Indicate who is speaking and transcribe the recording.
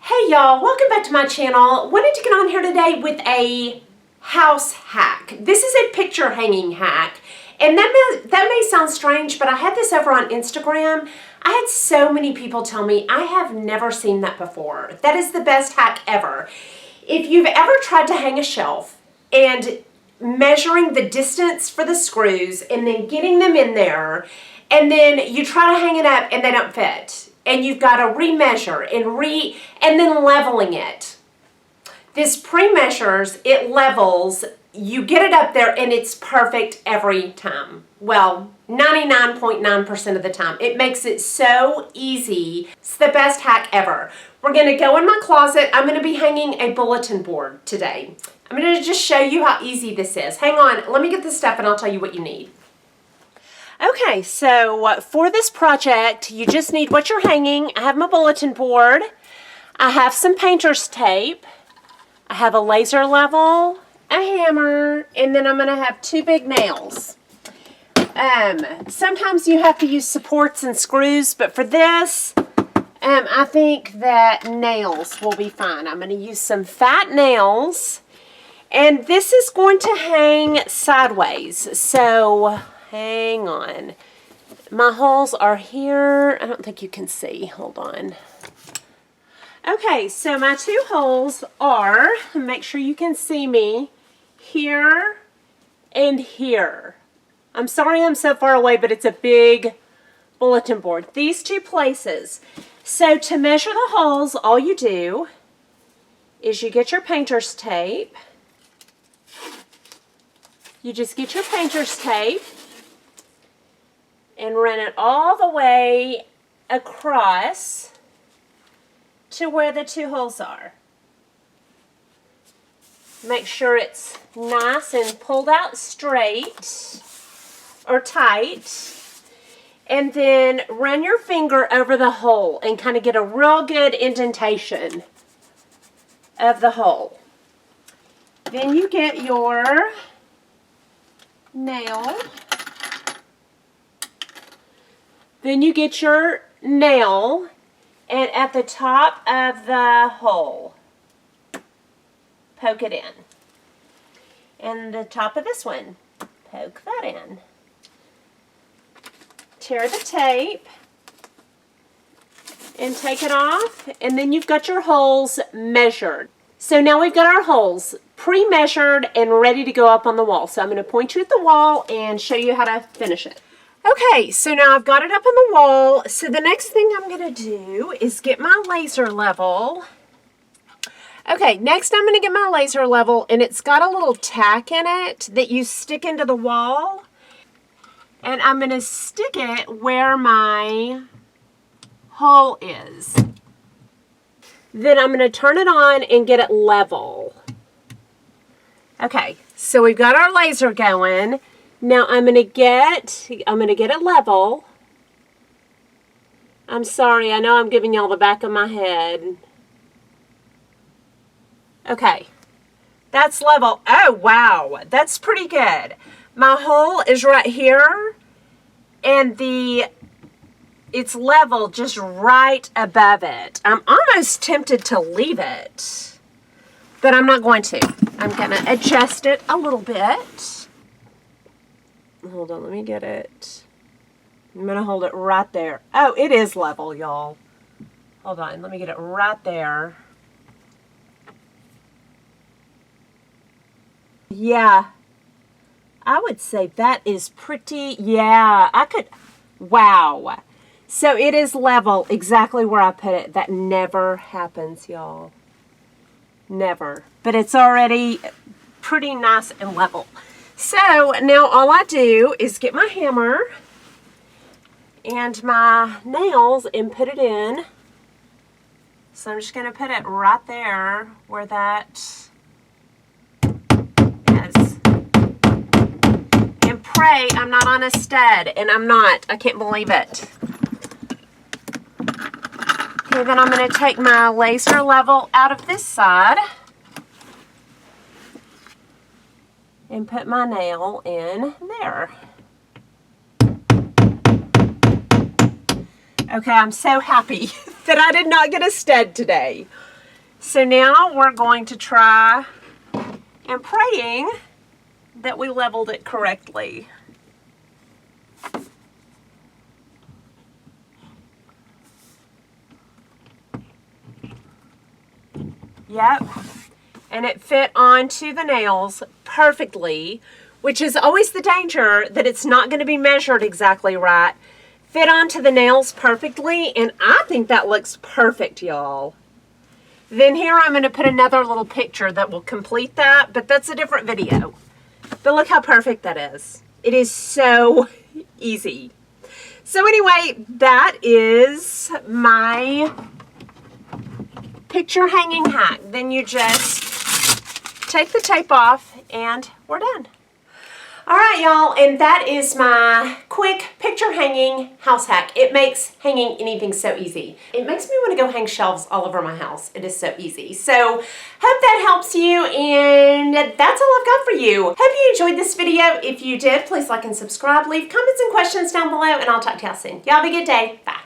Speaker 1: Hey y'all, welcome back to my channel. Wanted to get on here today with a house hack. This is a picture hanging hack. And that may sound strange, but I had this over on Instagram. I had so many people tell me I have never seen that before. That is the best hack ever. If you've ever tried to hang a shelf and measuring the distance for the screws and then getting them in there, and then you try to hang it up and they don't fit, and you've got to remeasure and then leveling it. This pre-measures, it levels, you get it up there and it's perfect every time. Well, 99.9% of the time. It makes it so easy. It's the best hack ever. We're going to go in my closet. I'm going to be hanging a bulletin board today. I'm going to just show you how easy this is. Hang on, let me get this stuff and I'll tell you what you need. Okay, so for this project, you just need what you're hanging. I have my bulletin board. I have some painter's tape. I have a laser level, a hammer, and then I'm going to have two big nails. Sometimes you have to use supports and screws, but for this, I think that nails will be fine. I'm going to use some fat nails, and this is going to hang sideways, so hang on. My holes are here. I don't think you can see. Hold on. Okay, so my two holes are, make sure you can see me, here and here. I'm sorry I'm so far away, but it's a big bulletin board. These two places. So to measure the holes, all you do is you get your painter's tape. You just get your painter's tape and run it all the way across to where the two holes are. Make sure it's nice and pulled out straight or tight, and then run your finger over the hole and kind of get a real good indentation of the hole. Then you get your nail. Then you get your nail, and at the top of the hole, poke it in. And the top of this one, poke that in. Tear the tape and take it off, and then you've got your holes measured. So now we've got our holes pre-measured and ready to go up on the wall. So I'm going to point you at the wall and show you how to finish it. Okay, so now I've got it up on the wall. So the next thing I'm going to do is get my laser level. Okay, next I'm going to get my laser level, and it's got a little tack in it that you stick into the wall. And I'm going to stick it where my hole is. Then I'm going to turn it on and get it level. Okay, so we've got our laser going. Now I'm going to get it level. I'm sorry, I know I'm giving y'all the back of my head. Okay, that's level. Oh, wow, that's pretty good. My hole is right here, and it's level just right above it. I'm almost tempted to leave it, but I'm not going to. I'm going to adjust it a little bit. Hold on, let me get it. I'm going to hold it right there. Oh, it is level, y'all. Hold on, let me get it right there. Yeah, I would say that is pretty, yeah, wow. So it is level exactly where I put it. That never happens, y'all. Never. But it's already pretty nice and level. So now all I do is get my hammer and my nails and put it in. So I'm just going to put it right there where that is. And pray I'm not on a stud, and I'm not. I can't believe it. Okay, then I'm going to take my laser level out of this side and put my nail in there. Okay, I'm so happy that I did not get a stud today. So now we're going to try and praying that we leveled it correctly. Yep. And it fit onto the nails perfectly, which is always the danger that it's not going to be measured exactly right. Fit onto the nails perfectly, and I think that looks perfect, y'all. Then here I'm going to put another little picture that will complete that, but that's a different video. But look how perfect that is. It is so easy. So anyway, that is my picture hanging hack. Then you just take the tape off and we're done. All right, y'all, and that is my quick picture hanging house hack. It makes hanging anything so easy. It makes me want to go hang shelves all over my house. It is so easy. So hope that helps you, and that's all I've got for you. Hope you enjoyed this video. If you did, please like and subscribe. Leave comments and questions down below, and I'll talk to y'all soon. Y'all have a good day. Bye.